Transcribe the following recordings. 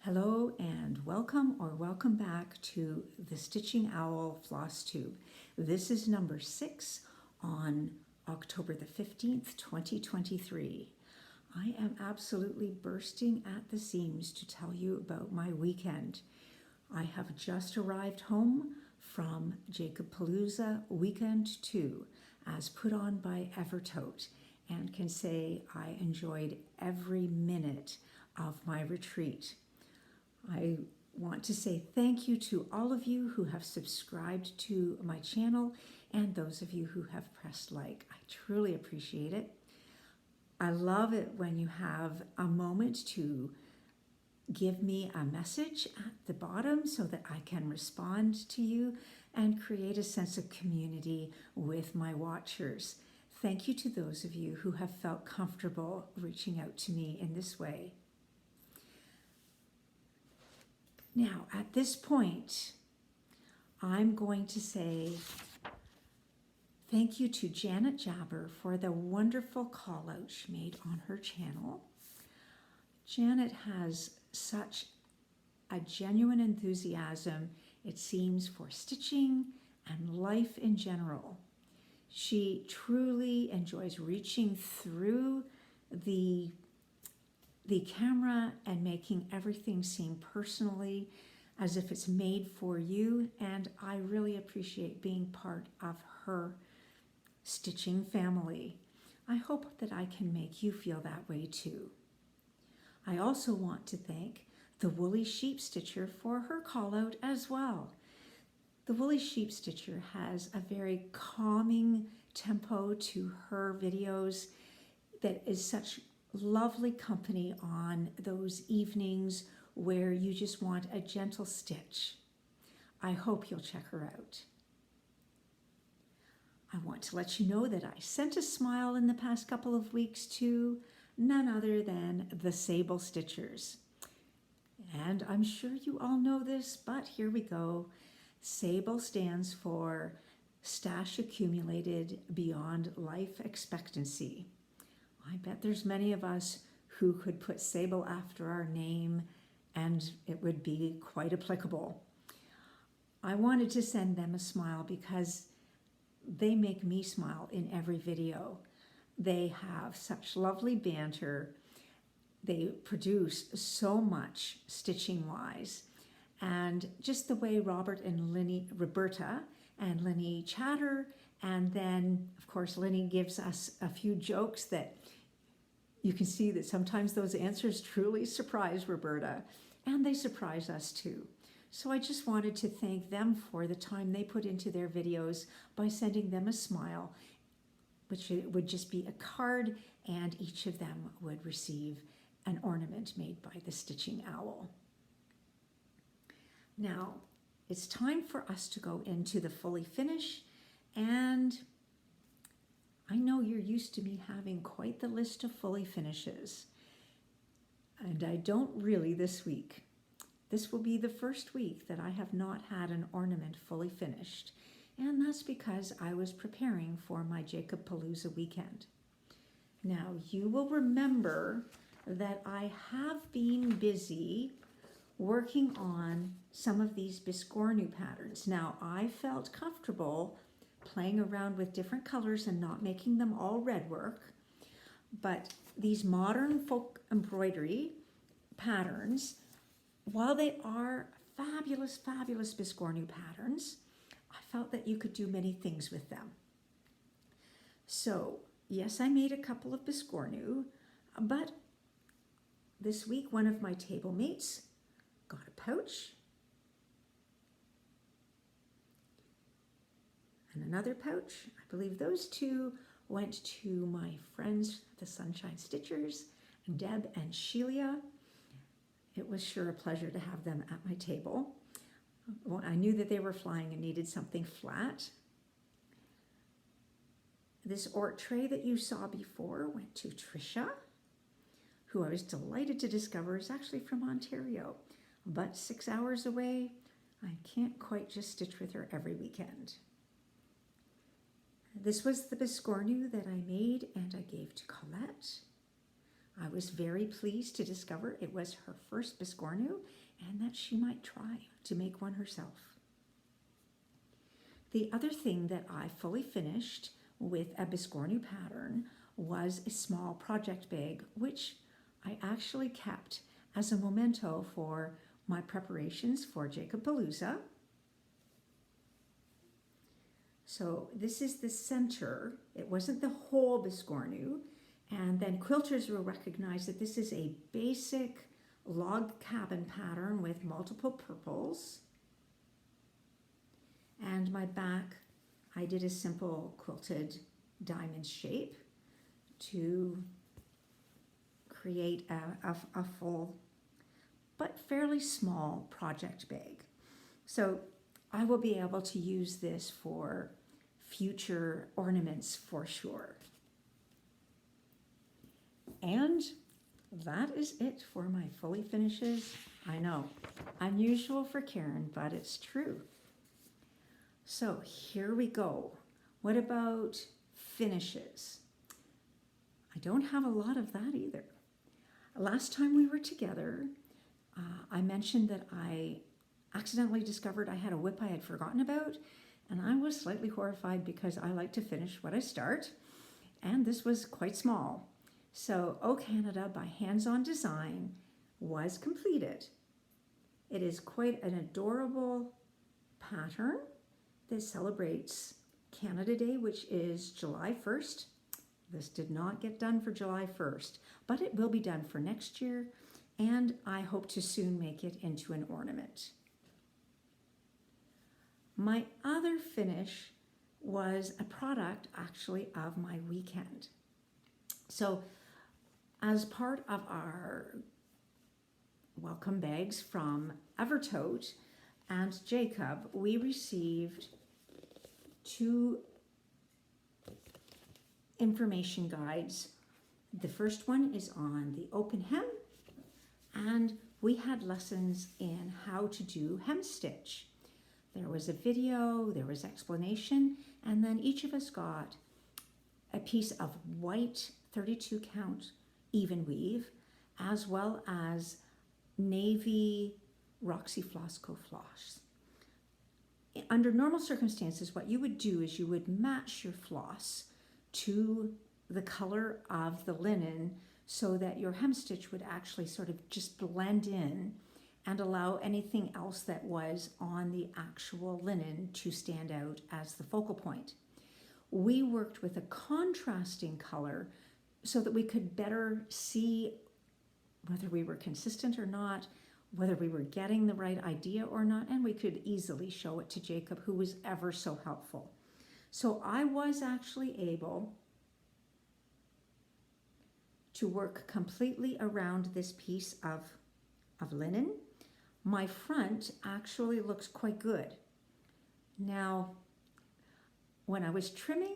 Hello and welcome back to the Stitching Owl Flosstube. This is number 6 on October the 15th, 2023. I am absolutely bursting at the seams to tell you about my weekend. I have just arrived home from Jacobpalooza Weekend 2 as put on by Evertote and can say I enjoyed every minute of my retreat. I want to say thank you to all of you who have subscribed to my channel and those of you who have pressed like. I truly appreciate it. I love it when you have a moment to give me a message at the bottom so that I can respond to you and create a sense of community with my watchers. Thank you to those of you who have felt comfortable reaching out to me in this way. Now, at this point, I'm going to say thank you to Janet Jabber for the wonderful call out she made on her channel. Janet has such a genuine enthusiasm, it seems, for stitching and life in general. She truly enjoys reaching through the camera and making everything seem personally as if it's made for you, and I really appreciate being part of her stitching family. I hope that I can make you feel that way too. I also want to thank the Woolly Sheep Stitcher for her call out as well. The Woolly Sheep Stitcher has a very calming tempo to her videos that is such lovely company on those evenings where you just want a gentle stitch. I hope you'll check her out. I want to let you know that I sent a smile in the past couple of weeks to none other than the Sable Stitchers. And I'm sure you all know this, but here we go. Sable stands for Stash Accumulated Beyond Life Expectancy. I bet there's many of us who could put Sable after our name and it would be quite applicable. I wanted to send them a smile because they make me smile in every video. They have such lovely banter. They produce so much stitching wise. And just the way Roberta and Linny chatter, and then of course Linny gives us a few jokes that you can see that sometimes those answers truly surprise Roberta, and they surprise us too. So I just wanted to thank them for the time they put into their videos by sending them a smile, which would just be a card, and each of them would receive an ornament made by the Stitching Owl. Now, it's time for us to go into the fully finish, and I know you're used to me having quite the list of fully finishes, and I don't really this week. This will be the first week that I have not had an ornament fully finished, and that's because I was preparing for my Jacobpalooza weekend. Now, you will remember that I have been busy working on some of these Biscornu patterns. Now, I felt comfortable playing around with different colors and not making them all red work, but these modern folk embroidery patterns, while they are fabulous Biscornu patterns, I felt that you could do many things with them. So yes, I made a couple of Biscornu, but this week one of my table mates got a pouch and another pouch. I believe those two went to my friends, the Sunshine Stitchers, Deb and Sheila. It was sure a pleasure to have them at my table. Well, I knew that they were flying and needed something flat. This Ort tray that you saw before went to Trisha, who I was delighted to discover is actually from Ontario, but 6 hours away. I can't quite just stitch with her every weekend. This was the Biscornu that I made and I gave to Colette. I was very pleased to discover it was her first biscornu and that she might try to make one herself. The other thing that I fully finished with a biscornu pattern was a small project bag, which I actually kept as a memento for my preparations for Jacobpalooza. So this is the center. It wasn't the whole biscornu. And then quilters will recognize that this is a basic log cabin pattern with multiple purples. And my back, I did a simple quilted diamond shape to create a full but fairly small project bag. So I will be able to use this for future ornaments for sure. And that is it for my fully finishes. I know, unusual for Karen, but it's true. So here we go. What about finishes? I don't have a lot of that either. Last time we were together, I mentioned that I accidentally discovered I had a whip I had forgotten about, and I was slightly horrified because I like to finish what I start, and this was quite small. So O Canada by Hands On Design was completed. It is quite an adorable pattern that celebrates Canada Day, which is July 1st. This did not get done for July 1st, but it will be done for next year, and I hope to soon make it into an ornament. My other finish was a product actually of my weekend. So as part of our welcome bags from Evertote and Jacob, we received 2 information guides. The first one is on the open hem, and we had lessons in how to do hem stitch. There was a video, there was explanation, and then each of us got a piece of white 32 count even weave, as well as navy Roxy Flossco floss. Under normal circumstances, what you would do is you would match your floss to the color of the linen so that your hem stitch would actually sort of just blend in and allow anything else that was on the actual linen to stand out as the focal point. We worked with a contrasting color so that we could better see whether we were consistent or not, whether we were getting the right idea or not, and we could easily show it to Jacob, who was ever so helpful. So I was actually able to work completely around this piece of linen. My front actually looks quite good. Now, when I was trimming,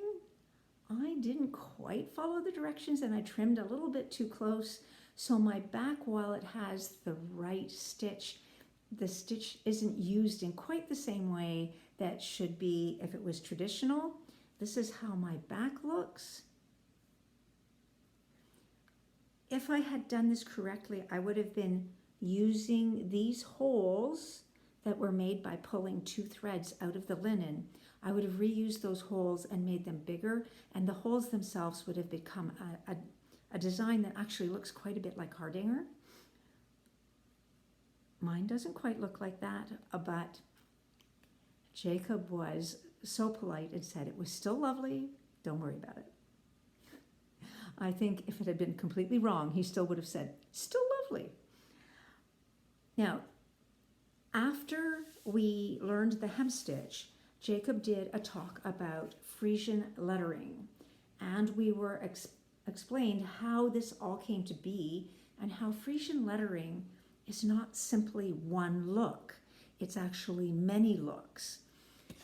I didn't quite follow the directions and I trimmed a little bit too close. So my back, while it has the right stitch, the stitch isn't used in quite the same way that should be if it was traditional. This is how my back looks. If I had done this correctly, I would have been using these holes that were made by pulling 2 threads out of the linen. I would have reused those holes and made them bigger, and the holes themselves would have become a design that actually looks quite a bit like Hardanger. Mine doesn't quite look like that, but Jacob was so polite and said it was still lovely, don't worry about it. I think if it had been completely wrong, he still would have said, still lovely. Now, after we learned the hem stitch, Jacob did a talk about Frisian lettering, and we were explained how this all came to be and how Frisian lettering is not simply one look, it's actually many looks.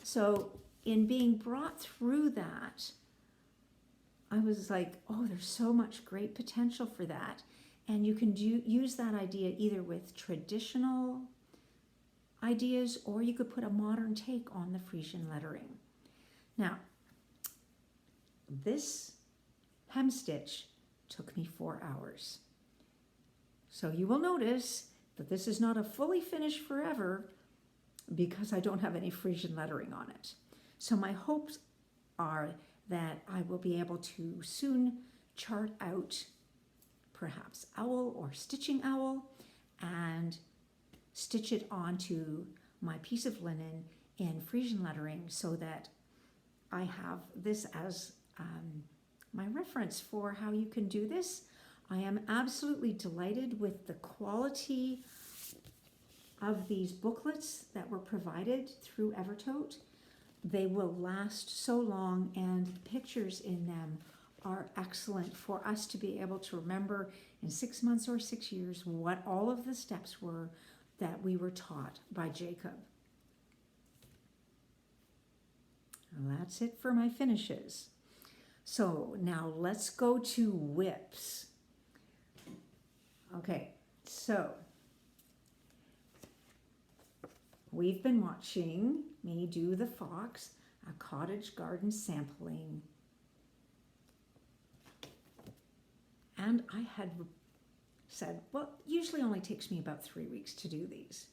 So in being brought through that, I was like, oh, there's so much great potential for that. And you can use that idea either with traditional ideas, or you could put a modern take on the Frisian lettering. Now, this hem stitch took me 4 hours. So you will notice that this is not a fully finished forever because I don't have any Frisian lettering on it. So my hopes are that I will be able to soon chart out perhaps owl or stitching owl and stitch it onto my piece of linen in Frisian lettering so that I have this as my reference for how you can do this. I am absolutely delighted with the quality of these booklets that were provided through Evertote. They will last so long, and the pictures in them are excellent for us to be able to remember in 6 months or 6 years what all of the steps were that we were taught by Jacob. And that's it for my finishes. So now let's go to whips. Okay, so we've been watching me do the fox, a cottage garden sampling. And I had said, well, usually only takes me about 3 weeks to do these.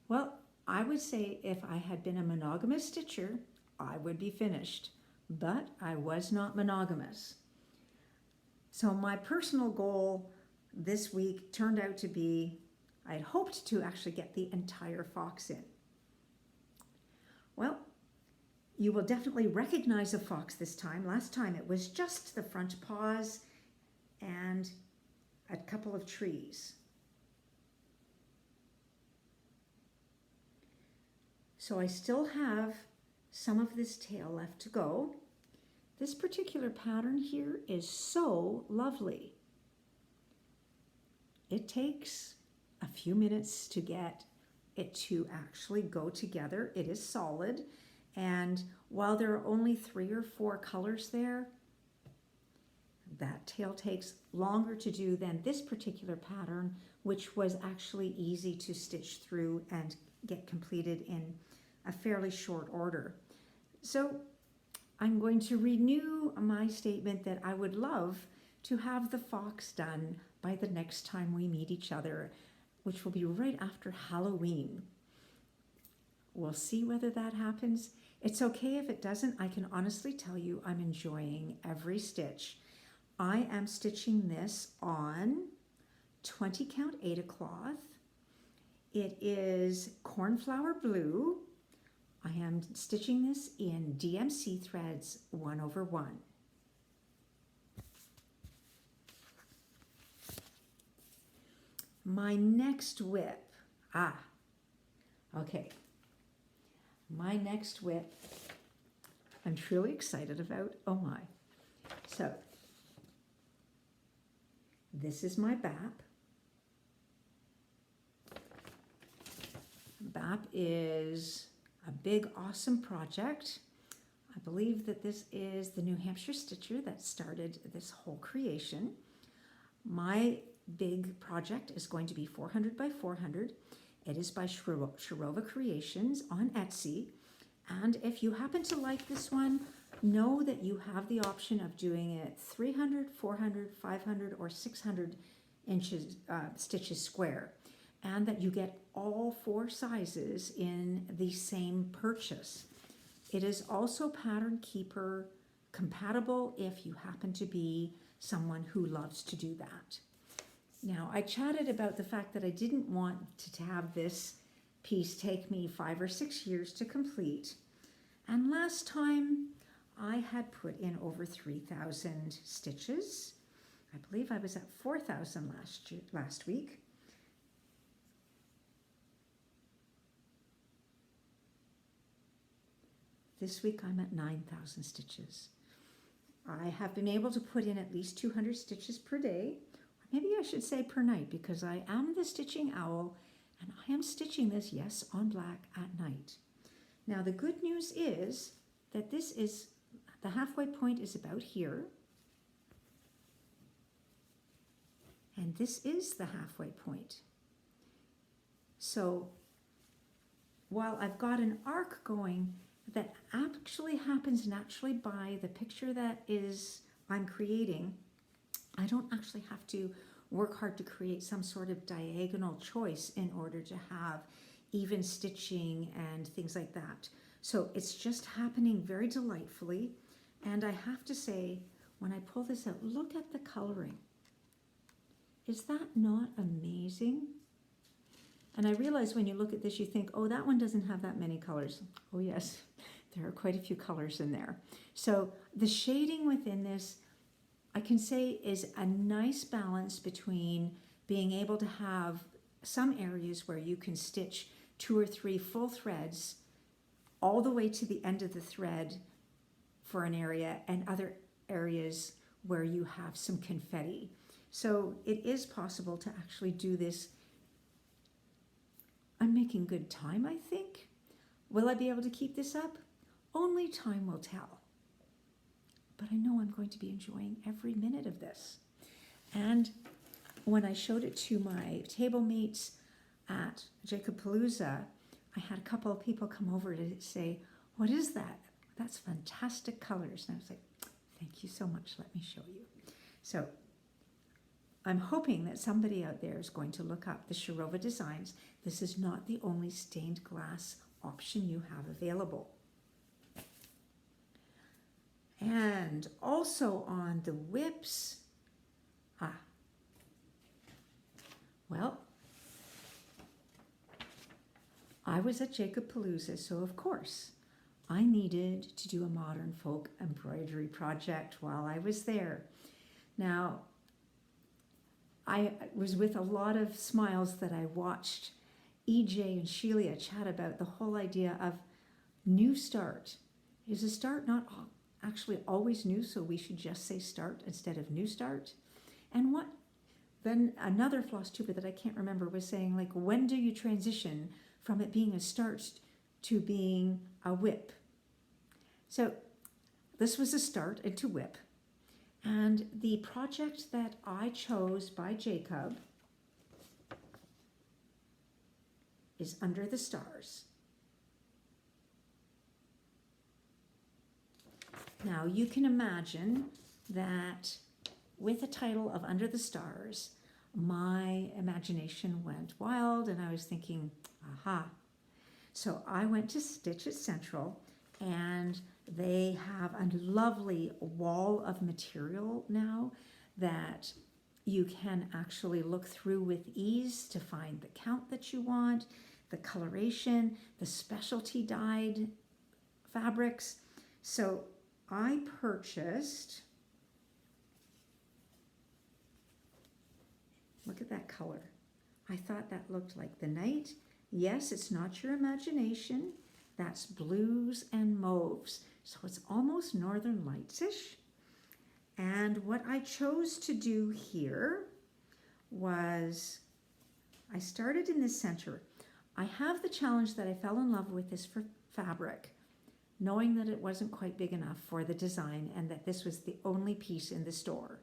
Well, I would say if I had been a monogamous stitcher, I would be finished, but I was not monogamous. So my personal goal this week turned out to be, I had hoped to actually get the entire fox in. Well, you will definitely recognize a fox this time. Last time it was just the front paws and a couple of trees. So I still have some of this tail left to go. This particular pattern here is so lovely. It takes a few minutes to get it to actually go together. It is solid, and while there are only 3 or 4 colors there, that tail takes longer to do than this particular pattern, which was actually easy to stitch through and get completed in a fairly short order. So I'm going to renew my statement that I would love to have the fox done by the next time we meet each other, which will be right after Halloween. We'll see whether that happens. It's okay if it doesn't. I can honestly tell you I'm enjoying every stitch. I am stitching this on 20 count Aida cloth. It is cornflower blue. I am stitching this in DMC threads 1/1. My next whip, okay. My next whip, I'm truly excited about. Oh my. So, this is my BAP. BAP is a big, awesome project. I believe that this is the New Hampshire stitcher that started this whole creation. My big project is going to be 400 by 400. It is by Shirova Creations on Etsy. And if you happen to like this one, know that you have the option of doing it 300, 400, 500, or 600 inches stitches square, and that you get all 4 sizes in the same purchase. It is also Pattern Keeper compatible if you happen to be someone who loves to do that. Now, I chatted about the fact that I didn't want to have this piece take me 5 or 6 years to complete. And last time I had put in over 3,000 stitches. I believe I was at 4,000 last week. This week I'm at 9,000 stitches. I have been able to put in at least 200 stitches per day. Maybe I should say per night, because I am the stitching owl and I am stitching this, yes, on black at night. Now the good news is that this is, the halfway point is about here. And this is the halfway point. So while I've got an arc going that actually happens naturally by the picture that I'm creating, I don't actually have to work hard to create some sort of diagonal choice in order to have even stitching and things like that. So it's just happening very delightfully. And I have to say, when I pull this out, look at the coloring. Is that not amazing? And I realize when you look at this, you think, oh, that one doesn't have that many colors. Oh yes, there are quite a few colors in there. So the shading within this, I can say, is a nice balance between being able to have some areas where you can stitch 2 or 3 full threads all the way to the end of the thread for an area, and other areas where you have some confetti. So it is possible to actually do this. I'm making good time, I think. Will I be able to keep this up? Only time will tell. But I know I'm going to be enjoying every minute of this. And when I showed it to my table mates at Jacobpalooza, I had a couple of people come over to say, what is that? That's fantastic colors. And I was like, thank you so much. Let me show you. So I'm hoping that somebody out there is going to look up the Shirova designs. This is not the only stained glass option you have available. And also on the whips, well, I was at Jacobpalooza, so of course I needed to do a modern folk embroidery project while I was there. Now, I was with a lot of smiles that I watched EJ and Sheila chat about the whole idea of new start. Is a start not actually always new, so we should just say start instead of new start? And what then another Flosstuber that I can't remember was saying, like, when do you transition from it being a start to being a whip? So this was a start into whip. And the project that I chose by Jacob is Under the Stars. Now you can imagine that with the title of Under the Stars, my imagination went wild and I was thinking, aha. So I went to Stitch It Central, and they have a lovely wall of material now that you can actually look through with ease to find the count that you want, the coloration, the specialty dyed fabrics. So I purchased, look at that color. I thought that looked like the night. Yes, it's not your imagination. That's blues and mauves. So it's almost Northern Lights-ish. And what I chose to do here was, I started in the center. I have the challenge that I fell in love with this for fabric, knowing that it wasn't quite big enough for the design and that this was the only piece in the store.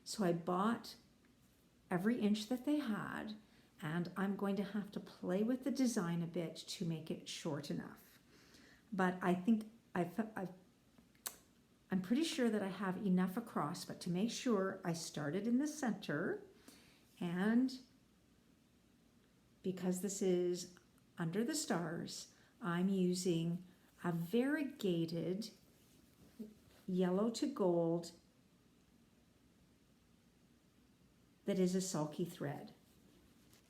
So I bought every inch that they had, and I'm going to have to play with the design a bit to make it short enough. But I think I'm pretty sure that I have enough across, but to make sure, I started in the center, and because this is Under the Stars, I'm using a variegated yellow to gold that is a sulky thread.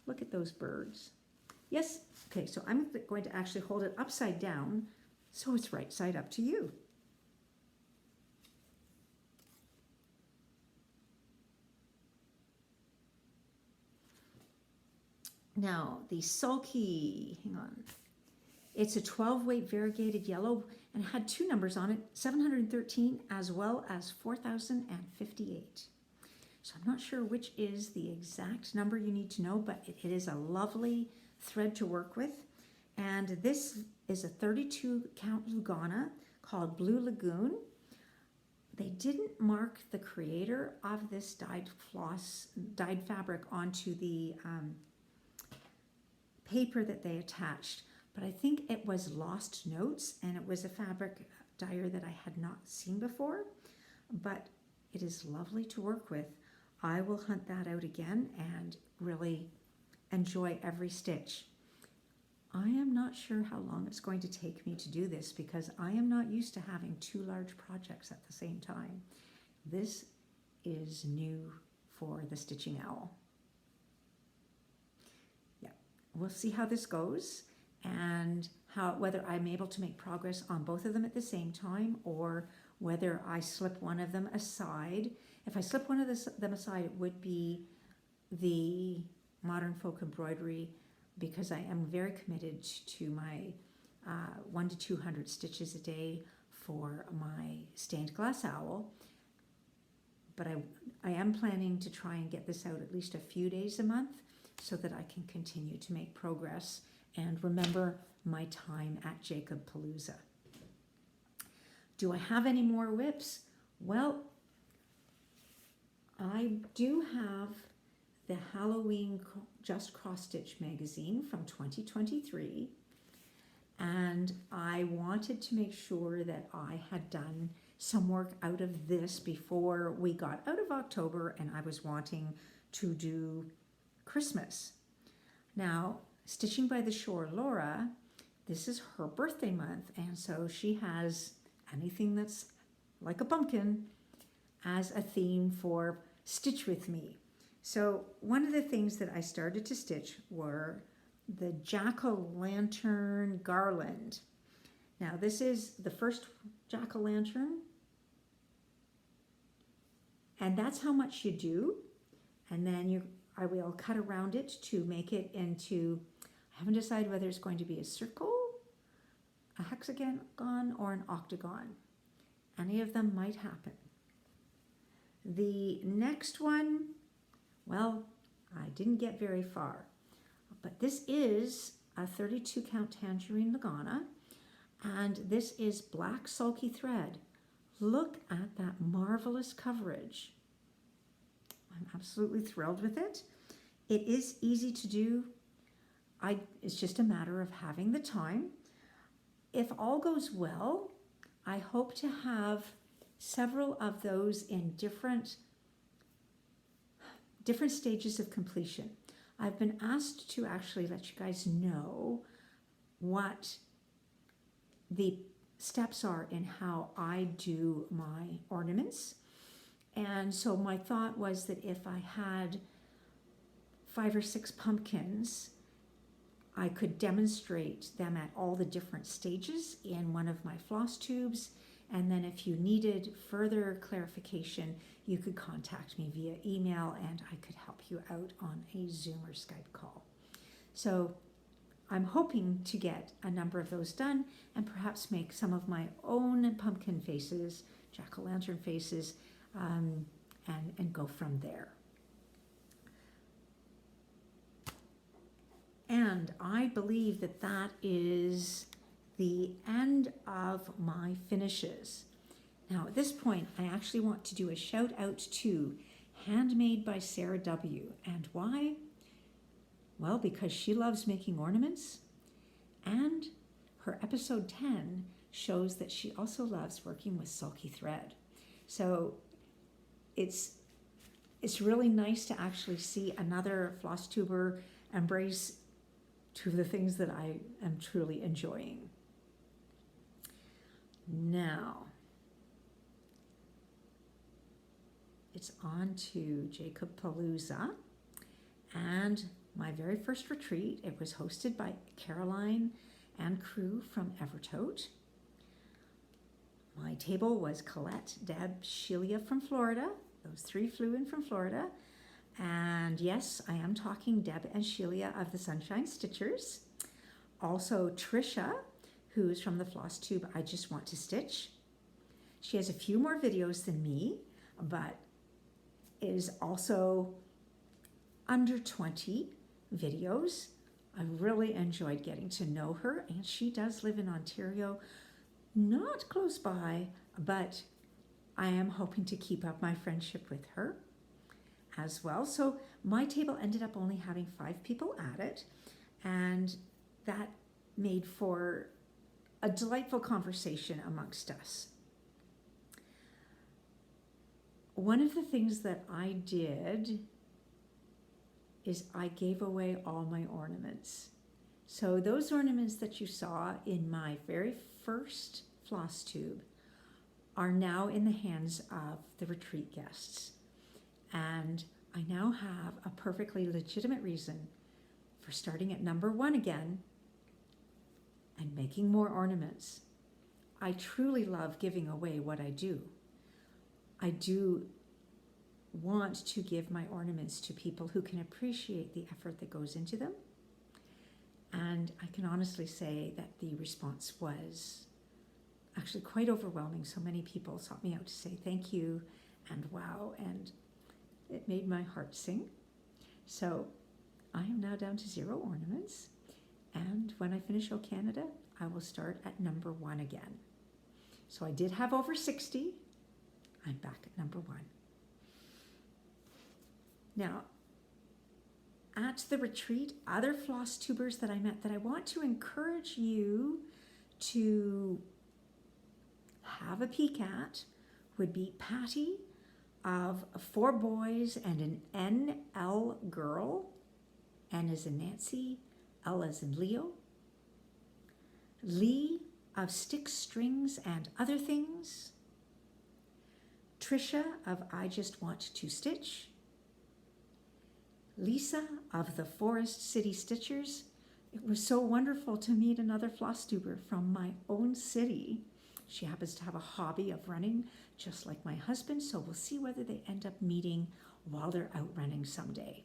Look at those birds. Yes, okay, so I'm going to actually hold it upside down so it's right side up to you. Now, the sulky, hang on. It's a 12-weight variegated yellow and it had 2 numbers on it, 713 as well as 4058. So I'm not sure which is the exact number you need to know, but it is a lovely thread to work with. And this is a 32 count Lugana called Blue Lagoon. They didn't mark the creator of this dyed fabric onto the paper that they attached, but I think it was Lost Notes, and it was a fabric dyer that I had not seen before, but it is lovely to work with. I will hunt that out again and really enjoy every stitch. I am not sure how long it's going to take me to do this because I am not used to having two large projects at the same time. This is new for the Stitching Owl. Yeah, we'll see how this goes and whether I'm able to make progress on both of them at the same time or whether I slip one of them aside. If I slip one of them aside, it would be the Modern Folk Embroidery, because I am very committed to my 1 to 200 stitches a day for my stained glass owl. But I am planning to try and get this out at least a few days a month so that I can continue to make progress and remember my time at Jacobpalooza. Do I have any more whips? Well, I do have the Halloween Just Cross Stitch magazine from 2023, and I wanted to make sure that I had done some work out of this before we got out of October, and I was wanting to do Christmas. Now, Stitching by the Shore Laura, this is her birthday month, and so she has anything that's like a pumpkin as a theme for Stitch With Me. So one of the things that I started to stitch were the jack-o'-lantern garland. Now this is the first jack-o'-lantern, and that's how much you do. And then I will cut around it to make it into, I haven't decided whether it's going to be a circle, a hexagon, or an octagon. Any of them might happen. The next one, well, I didn't get very far, but this is a 32 count tangerine lagana, and this is black sulky thread. Look at that marvelous coverage. I'm absolutely thrilled with it. It is easy to do. It's just a matter of having the time. If all goes well, I hope to have several of those in different stages of completion. I've been asked to actually let you guys know what the steps are in how I do my ornaments. And so my thought was that if I had 5 or 6 pumpkins, I could demonstrate them at all the different stages in one of my floss tubes. And then if you needed further clarification, you could contact me via email and I could help you out on a Zoom or Skype call. So I'm hoping to get a number of those done and perhaps make some of my own pumpkin faces, jack-o'-lantern faces, and go from there. And I believe that that is the end of my finishes. Now at this point, I actually want to do a shout out to Handmade by Sarah W. And why? Well, because she loves making ornaments, and her episode 10 shows that she also loves working with sulky thread. So it's really nice to actually see another Flosstuber embrace two of the things that I am truly enjoying. Now, it's on to Jacobpalooza and my very first retreat. It was hosted by Caroline and crew from Evertote. My table was Colette, Deb, Sheila from Florida. Those 3 flew in from Florida. And yes, I am talking Deb and Sheila of the Sunshine Stitchers. Also Trisha, who is from the Flosstube I Just Want to Stitch. She has a few more videos than me, but is also under 20 videos. I really enjoyed getting to know her, and she does live in Ontario, not close by, but I am hoping to keep up my friendship with her as well. So my table ended up only having 5 people at it, and that made for a delightful conversation amongst us. one of the things that I did is I gave away all my ornaments. So those ornaments that you saw in my very first Flosstube are now in the hands of the retreat guests. And I now have a perfectly legitimate reason for starting at number 1 again and making more ornaments. I truly love giving away what I do. I do want to give my ornaments to people who can appreciate the effort that goes into them. And I can honestly say that the response was actually quite overwhelming. So many people sought me out to say thank you and wow, and it made my heart sing. So I am now down to 0 ornaments, and when I finish O Canada, I will start at number 1 again. So I did have over 60. I'm back at number 1. Now, at the retreat, other Flosstubers that I met that I want to encourage you to have a peek at would be Patty of 4 boys and an NL girl. N as in Nancy, L as in Leo. Lee of Sticks, Strings, and Other Things. Trisha of I Just Want to Stitch. Lisa of the Forest City Stitchers. It was so wonderful to meet another Flosstuber from my own city. She happens to have a hobby of running, just like my husband, so we'll see whether they end up meeting while they're out running someday.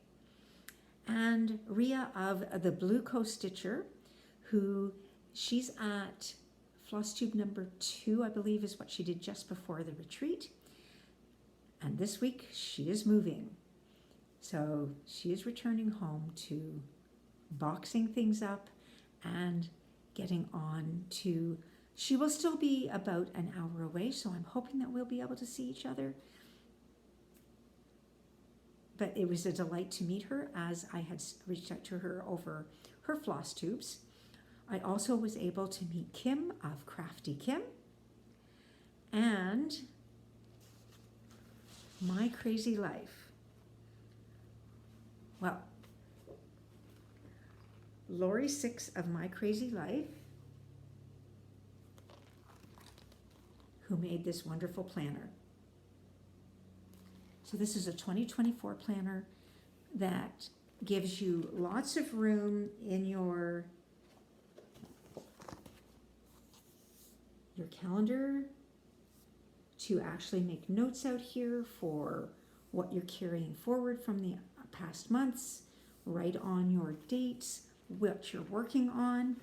And Rhea of the Blue Coast Stitcher, who she's at Flosstube number 2, I believe is what she did just before the retreat. And this week she is moving. So she is returning home to boxing things up and getting on to, she will still be about an hour away, so I'm hoping that we'll be able to see each other. But it was a delight to meet her as I had reached out to her over her Flosstubes. I also was able to meet Kim of Crafty Kim and My Crazy Life. Well, Lori 6 of My Crazy Life, who made this wonderful planner. So this is a 2024 planner that gives you lots of room in your calendar to actually make notes out here for what you're carrying forward from the past months, write on your dates, what you're working on.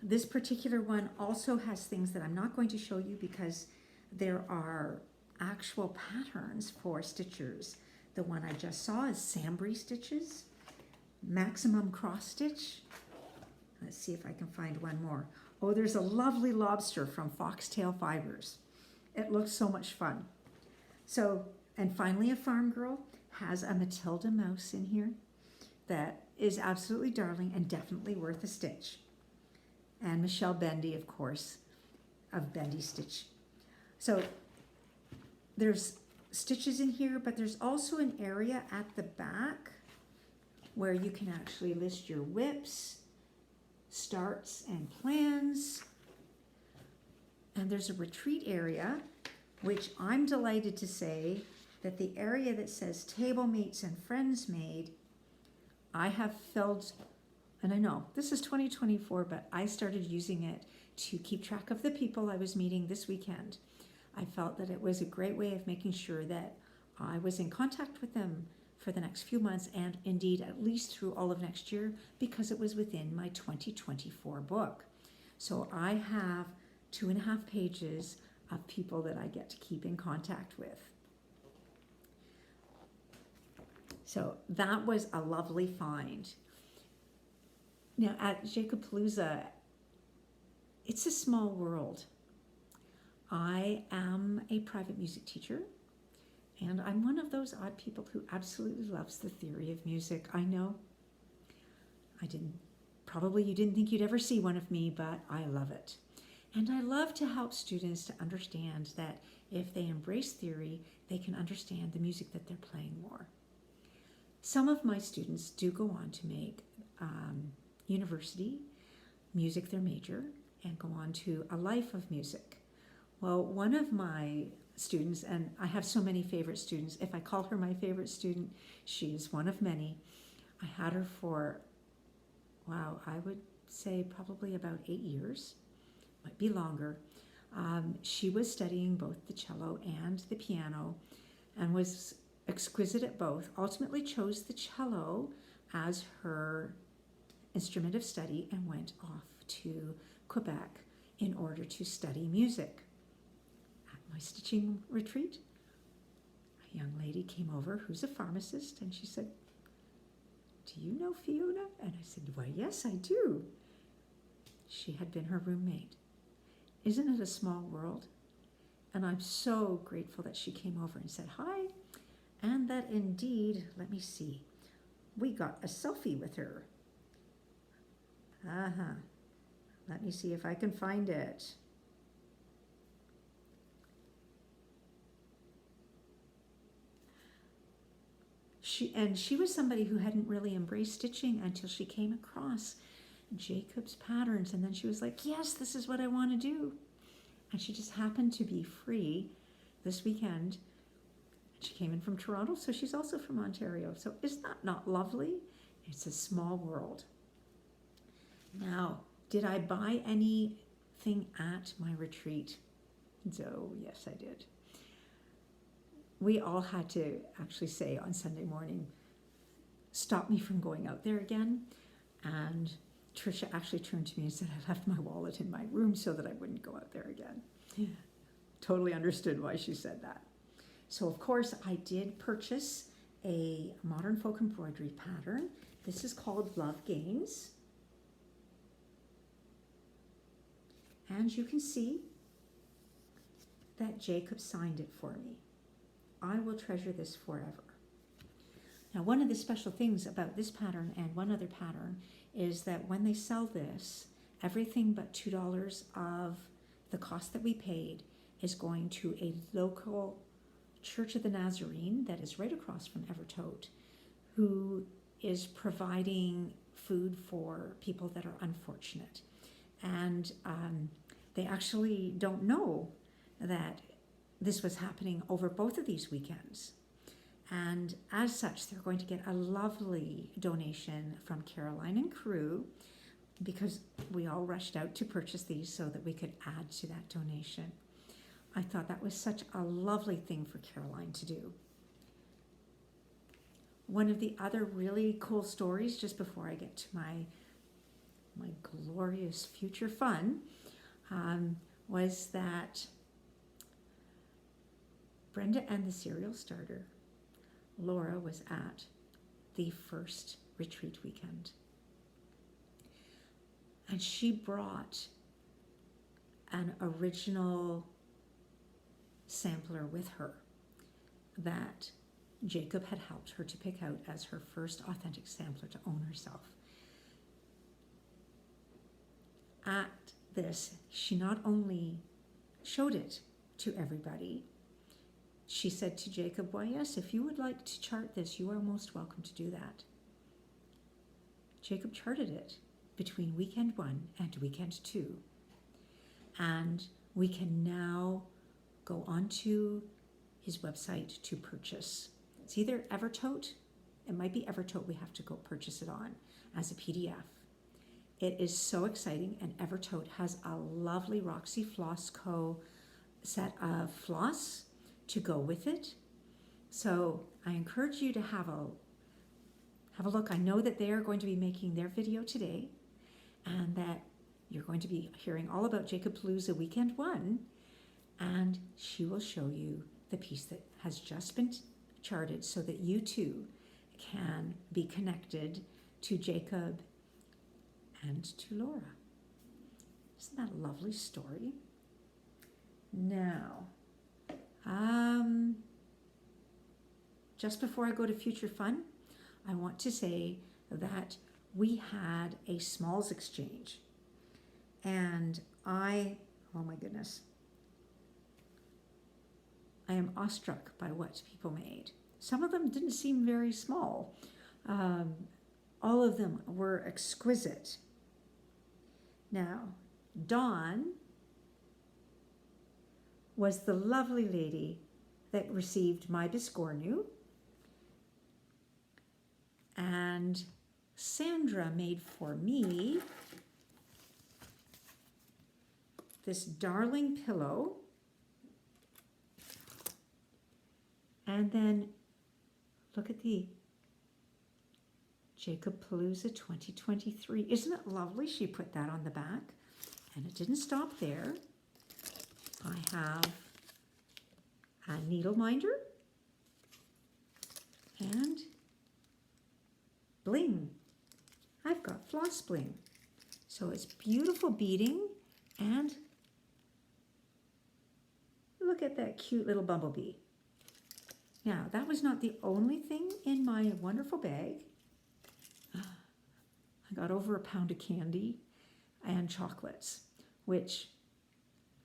This particular one also has things that I'm not going to show you because there are actual patterns for stitchers. The one I just saw is Sambry stitches, maximum cross stitch. Let's see if I can find one more. Oh, there's a lovely lobster from Foxtail Fibers. It looks so much fun. So, and finally a farm girl has a Matilda mouse in here that is absolutely darling and definitely worth a stitch. And Michelle Bendy, of course, of Bendy Stitch. So there's stitches in here, but there's also an area at the back where you can actually list your whips, starts, and plans. And there's a retreat area, which I'm delighted to say that the area that says table mates and friends made, I have filled, and I know this is 2024, but I started using it to keep track of the people I was meeting this weekend. I felt that it was a great way of making sure that I was in contact with them for the next few months and indeed at least through all of next year because it was within my 2024 book. So I have 2.5 pages of people that I get to keep in contact with. So that was a lovely find. Now at Jacobpalooza, it's a small world. I am a private music teacher, and I'm one of those odd people who absolutely loves the theory of music. I know. Probably you didn't think you'd ever see one of me, but I love it. And I love to help students to understand that if they embrace theory, they can understand the music that they're playing more. Some of my students do go on to make university music their major and go on to a life of music. Well, one of my students, and I have so many favorite students, if I call her my favorite student, she is one of many. I had her for, wow, I would say probably about 8 years, might be longer. She was studying both the cello and the piano and was exquisite at both. Ultimately chose the cello as her instrument of study and went off to Quebec in order to study music. At my stitching retreat, a young lady came over who's a pharmacist, and she said, "Do you know Fiona?" And I said, "Why, yes, I do." She had been her roommate. Isn't it a small world? And I'm so grateful that she came over and said hi, and that indeed, let me see, we got a selfie with her. Let me see if I can find it. She was somebody who hadn't really embraced stitching until she came across Jacob's patterns, and then she was like, yes, this is what I want to do. And she just happened to be free this weekend. She came in from Toronto, so she's also from Ontario. So isn't that not lovely? It's a small world. Now, did I buy anything at my retreat? So, yes, I did. We all had to actually say on Sunday morning, stop me from going out there again. And Tricia actually turned to me and said, I left my wallet in my room so that I wouldn't go out there again. Yeah. Totally understood why she said that. So, of course, I did purchase a modern folk embroidery pattern. This is called Love Games. And you can see that Jacob signed it for me. I will treasure this forever. Now, one of the special things about this pattern and one other pattern is that when they sell this, everything but $2 of the cost that we paid is going to a local Church of the Nazarene that is right across from Evertote, who is providing food for people that are unfortunate. And they actually don't know that this was happening over both of these weekends. And as such, they're going to get a lovely donation from Caroline and crew, because we all rushed out to purchase these so that we could add to that donation. I thought that was such a lovely thing for Caroline to do. One of the other really cool stories, just before I get to my glorious future fun, was that Brenda and the Serial Starter, Laura, was at the first retreat weekend. And she brought an original sampler with her that Jacob had helped her to pick out as her first authentic sampler to own herself. At this, she not only showed it to everybody, she said to Jacob, why, yes, if you would like to chart this, you are most welcome to do that. Jacob charted it between weekend 1 and weekend 2. And we can now go onto his website to purchase. It's either Evertote, it might be Evertote we have to go purchase it on as a PDF. It is so exciting, and Evertote has a lovely Roxy Floss Co. set of floss to go with it. So I encourage you to have a look. I know that they are going to be making their video today, and that you're going to be hearing all about Jacobpalooza Weekend 1, and she will show you the piece that has just been charted so that you too can be connected to Jacob and to Laura. Isn't that a lovely story? Now, just before I go to Future Fun, I want to say that we had a smalls exchange, and oh my goodness, I am awestruck by what people made. Some of them didn't seem very small. All of them were exquisite. Now, Dawn was the lovely lady that received my biscornu, and Sandra made for me this darling pillow, and then look at the Jacobpalooza 2023. Isn't it lovely? She put that on the back, and it didn't stop there. I have a needle minder and bling. I've got floss bling. So it's beautiful beading, and look at that cute little bumblebee. Now, that was not the only thing in my wonderful bag. I got over a pound of candy and chocolates, which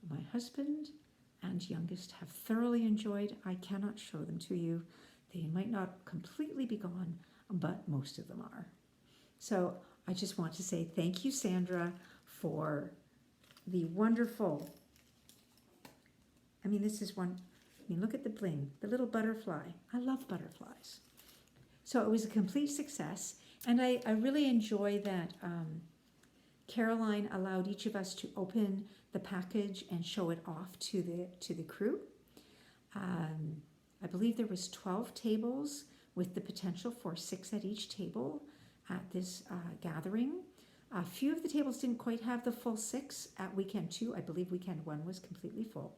my husband and youngest have thoroughly enjoyed. I cannot show them to you. They might not completely be gone, but most of them are. So I just want to say thank you, Sandra, for the wonderful, this is one, look at the bling, the little butterfly. I love butterflies. So it was a complete success, and I really enjoy that Caroline allowed each of us to open the package and show it off to the crew. I believe there was 12 tables with the potential for 6 at each table at this gathering. A few of the tables didn't quite have the full 6 at weekend 2. I believe weekend 1 was completely full.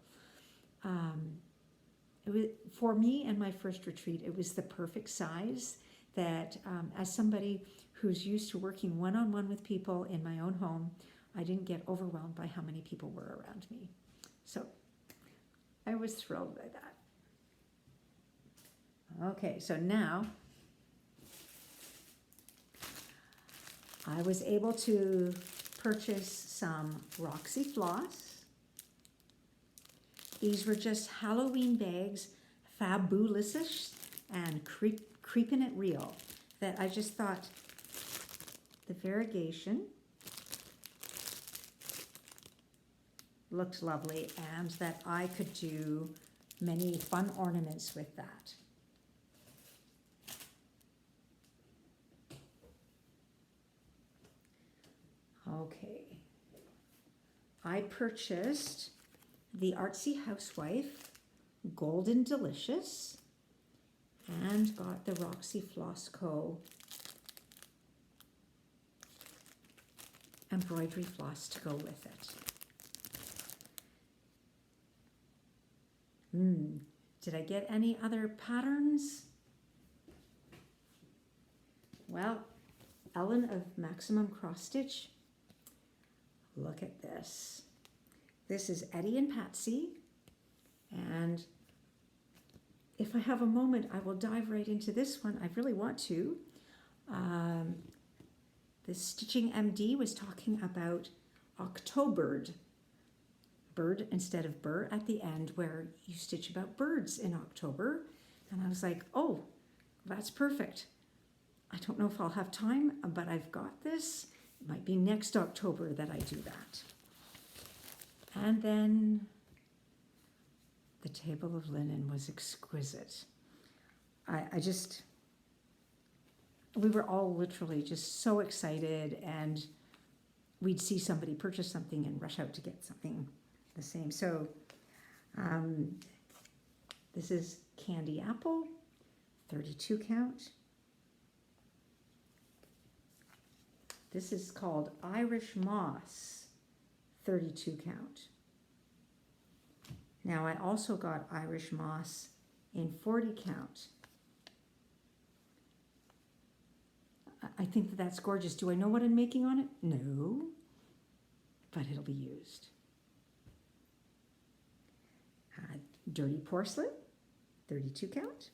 It was, for me and my first retreat, it was the perfect size that as somebody who's used to working one-on-one with people in my own home, I didn't get overwhelmed by how many people were around me. So I was thrilled by that. Okay, so now I was able to purchase some Roxy floss. These were just Halloween bags, fabulous and creeping it real, that I just thought the variegation looked lovely and that I could do many fun ornaments with that. Okay, I purchased the Artsy Housewife Golden Delicious and got the Roxy Floss Co. Embroidery floss to go with it. Did I get any other patterns? Well, Ellen of Maximum Cross Stitch. Look at this. This is Eddie and Patsy, and if I have a moment, I will dive right into this one. I really want to. The Stitching MD was talking about Octobered, bird instead of burr at the end, where you stitch about birds in October, and I was like, oh, that's perfect. I don't know if I'll have time, but I've got this. It might be next October that I do that. And then the table of linen was exquisite. We were all literally just so excited, and we'd see somebody purchase something and rush out to get something the same. So this is Candy Apple, 32 count. This is called Irish Moss, 32 count. Now I also got Irish Moss in 40 count. I think that's gorgeous. Do I know what I'm making on it? No, but it'll be used. Dirty Porcelain, 32 count.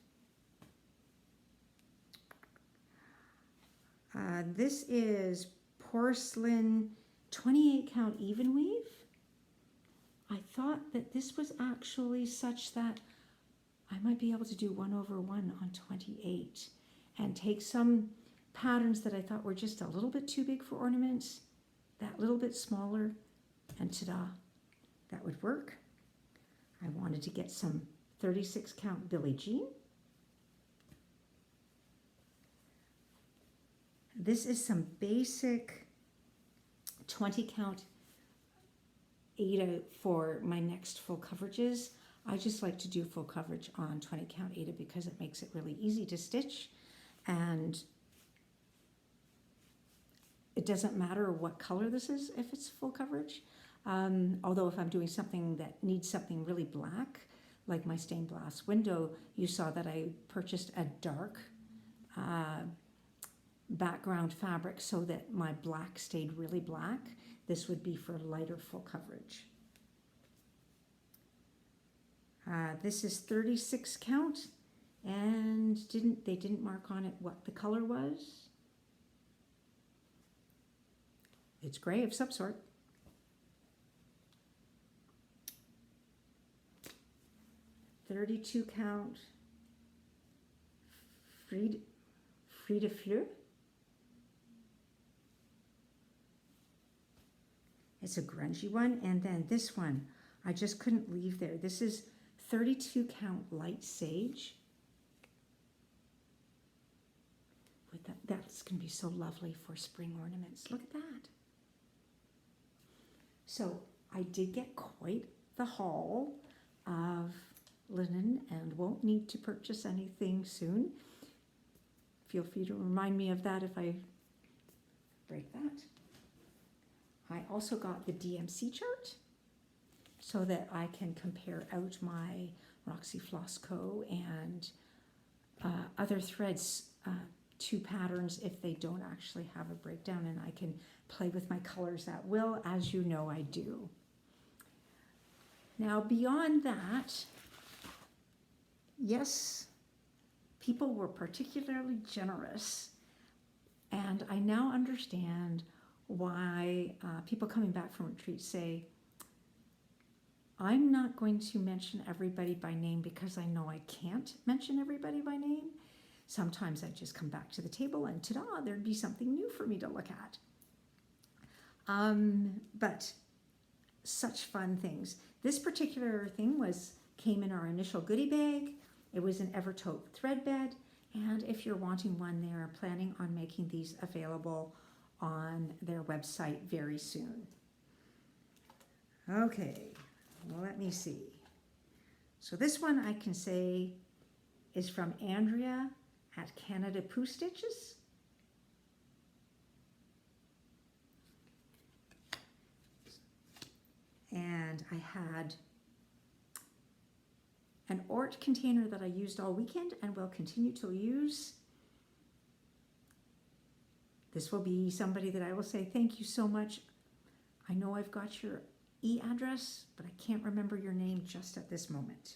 This is Porcelain 28 count even weave. I thought that this was actually such that I might be able to do 1/1 on 28 and take some patterns that I thought were just a little bit too big for ornaments, that little bit smaller, and ta-da, that would work. I wanted to get some 36 count Billie Jean. This is some basic 20 count Aida for my next full coverages. I just like to do full coverage on 20 count Aida because it makes it really easy to stitch, and it doesn't matter what color this is if it's full coverage. Although if I'm doing something that needs something really black, like my stained glass window, you saw that I purchased a dark background fabric so that my black stayed really black. This would be for lighter full coverage. This is 36 count, and they didn't mark on it what the color was. It's gray of some sort. .32 count Fried de Fleur. It's a grungy one, and then this one I just couldn't leave there. This is 32 count light sage. With that's going to be so lovely for spring ornaments. Look at that. So I did get quite the haul of linen and won't need to purchase anything soon. Feel free to remind me of that if I break that. I also got the DMC chart so that I can compare out my Roxy Floss Co. and other threads to patterns if they don't actually have a breakdown, and I can play with my colors at will, as you know I do. Now beyond that, yes, people were particularly generous, and I now understand why people coming back from retreat say, I'm not going to mention everybody by name because I know I can't mention everybody by name. Sometimes I just come back to the table and ta-da, there'd be something new for me to look at. But such fun things. This particular thing came in our initial goodie bag. It was an Evertote thread bed, and if you're wanting one, they're planning on making these available on their website very soon. Okay, well, let me see. So this one I can say is from Andrea at Canada Poo Stitches. And I had an Ort container that I used all weekend and will continue to use. This will be somebody that I will say, thank you so much. I know I've got your e-address, but I can't remember your name just at this moment.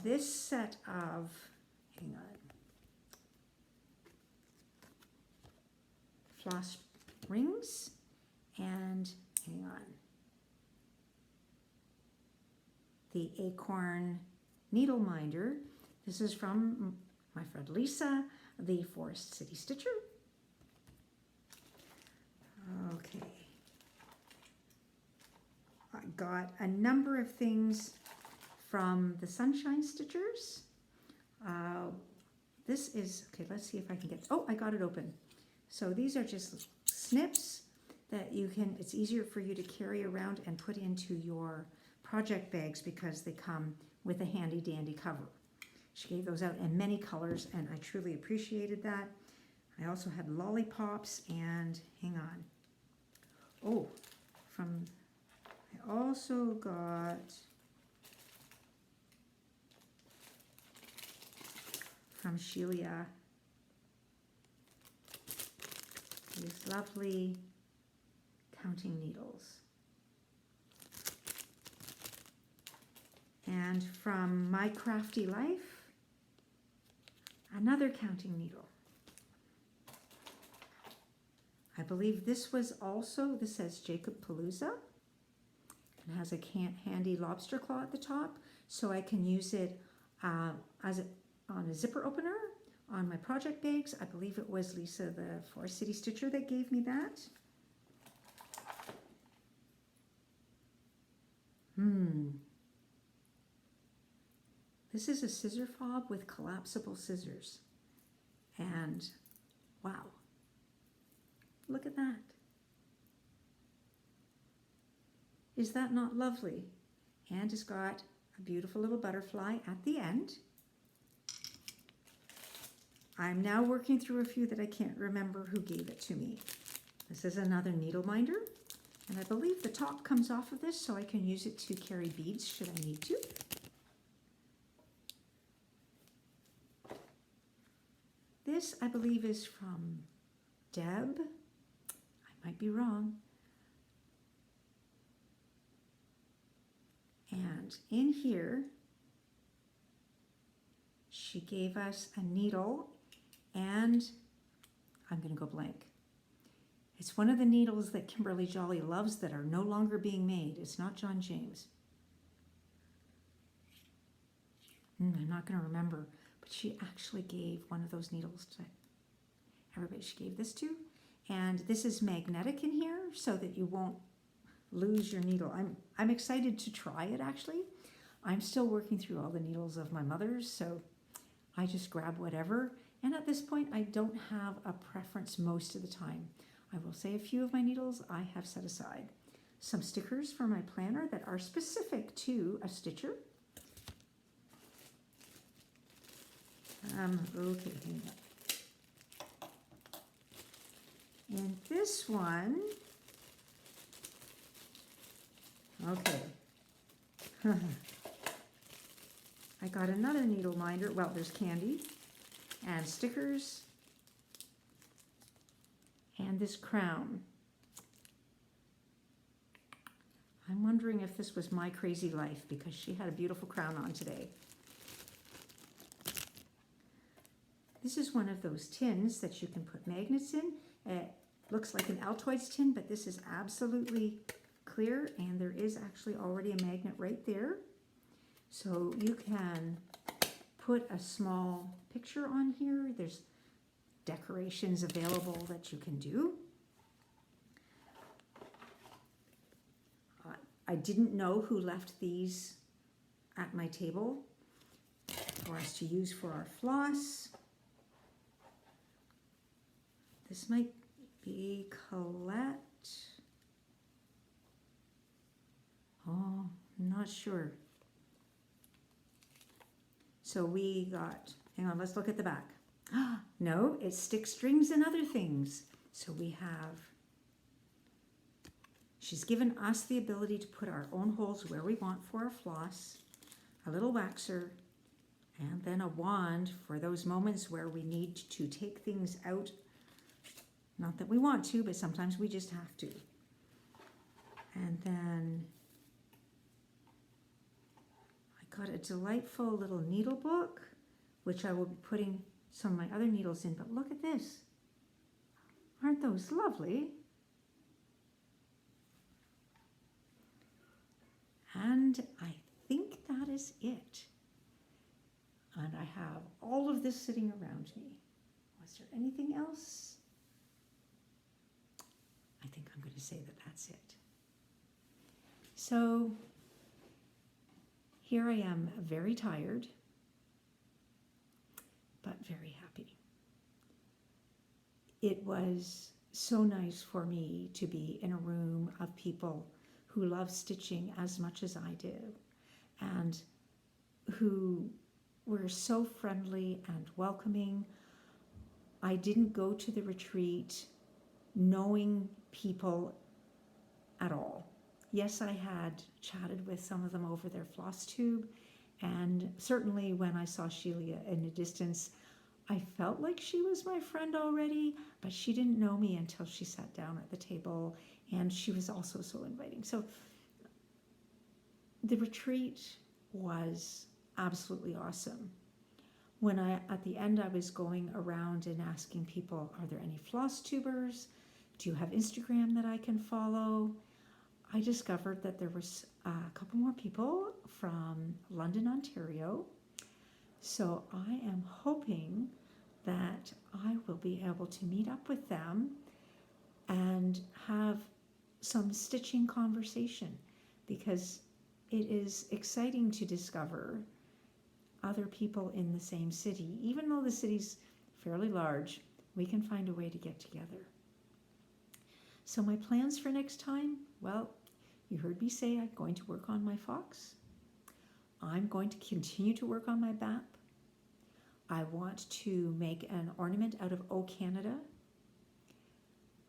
This set of, hang on, floss rings, and hang on, the acorn needle minder. This is from my friend Lisa, the Forest City Stitcher. Okay. I got a number of things from the Sunshine Stitchers. This is, okay, let's see if I can get, oh, I got it open. So these are just snips that you can, it's easier for you to carry around and put into your project bags because they come with a handy dandy cover. She gave those out in many colors, and I truly appreciated that. I also had lollipops, and hang on. Oh, I also got from Sheila these lovely counting needles. And from My Crafty Life, another counting needle. I believe this was also, this says Jacobpalooza. It has a handy lobster claw at the top, so I can use it on a zipper opener on my project bags. I believe it was Lisa, the Forest City Stitcher, that gave me that. This is a scissor fob with collapsible scissors. And wow, look at that. Is that not lovely? And it's got a beautiful little butterfly at the end. I'm now working through a few that I can't remember who gave it to me. This is another needle minder, and I believe the top comes off of this so I can use it to carry beads should I need to. This, I believe, is from Deb. I might be wrong. And in here, she gave us a needle, and I'm going to go blank. It's one of the needles that Kimberly Jolly loves that are no longer being made. It's not John James. I'm not going to remember, but she actually gave one of those needles to everybody she gave this to. And this is magnetic in here so that you won't lose your needle. I'm excited to try it, actually. I'm still working through all the needles of my mother's, so I just grab whatever. And at this point, I don't have a preference most of the time. I will say a few of my needles I have set aside. Some stickers for my planner that are specific to a stitcher. Okay, hang on. And this one, okay. I got another needle minder. Well, there's candy and stickers and this crown. I'm wondering if this was My Crazy Life because she had a beautiful crown on today. This is one of those tins that you can put magnets in. It looks like an Altoids tin, but this is absolutely clear, and there is actually already a magnet right there. So you can put a small picture on here. There's decorations available that you can do. I didn't know who left these at my table for us to use for our floss. This might be Colette. Oh, I'm not sure. So we got, hang on, let's look at the back. No, it's stick strings and other things. So we have, she's given us the ability to put our own holes where we want for our floss, a little waxer, and then a wand for those moments where we need to take things out. Not that we want to, but sometimes we just have to. And then I got a delightful little needle book, which I will be putting some of my other needles in. But look at this. Aren't those lovely? And I think that is it. And I have all of this sitting around me. Was there anything else? I think I'm going to say that that's it. So here I am, very tired, but very happy. It was so nice for me to be in a room of people who love stitching as much as I do, and who were so friendly and welcoming. I didn't go to the retreat knowing people at all. Yes, I had chatted with some of them over their Flosstube, and certainly when I saw Sheila in a distance, I felt like she was my friend already, but she didn't know me until she sat down at the table, and she was also so inviting. So the retreat was absolutely awesome. When at the end, I was going around and asking people, are there any Flosstubers? Do you have Instagram that I can follow? I discovered that there was a couple more people from London, Ontario. So I am hoping that I will be able to meet up with them and have some stitching conversation, because it is exciting to discover other people in the same city. Even though the city's fairly large, we can find a way to get together. So my plans for next time, well, you heard me say I'm going to work on my fox. I'm going to continue to work on my BAP. I want to make an ornament out of O Canada.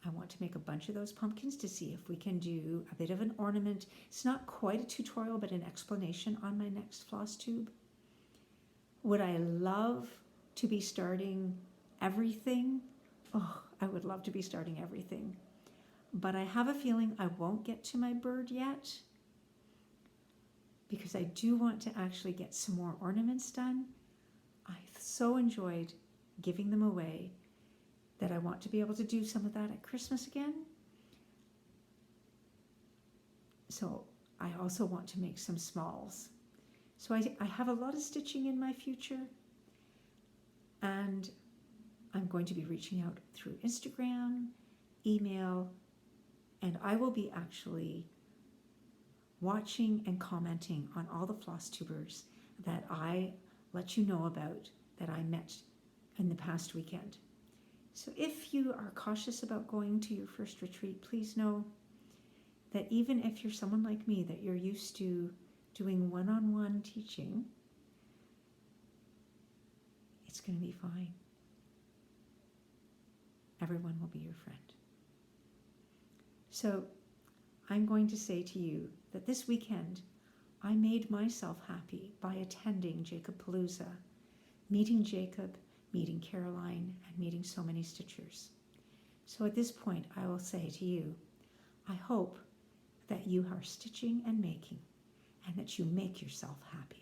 I want to make a bunch of those pumpkins to see if we can do a bit of an ornament. It's not quite a tutorial, but an explanation on my next Flosstube. Would I love to be starting everything? Oh, I would love to be starting everything. But I have a feeling I won't get to my bird yet, because I do want to actually get some more ornaments done. I so enjoyed giving them away that I want to be able to do some of that at Christmas again. So I also want to make some smalls. So I have a lot of stitching in my future, and I'm going to be reaching out through Instagram, email, and I will be actually watching and commenting on all the Flosstubers that I let you know about, that I met in the past weekend. So if you are cautious about going to your first retreat, please know that even if you're someone like me, that you're used to doing one-on-one teaching, it's going to be fine. Everyone will be your friend. So I'm going to say to you that this weekend I made myself happy by attending Jacobpalooza, meeting Jacob, meeting Caroline, and meeting so many stitchers. So at this point, I will say to you, I hope that you are stitching and making, and that you make yourself happy.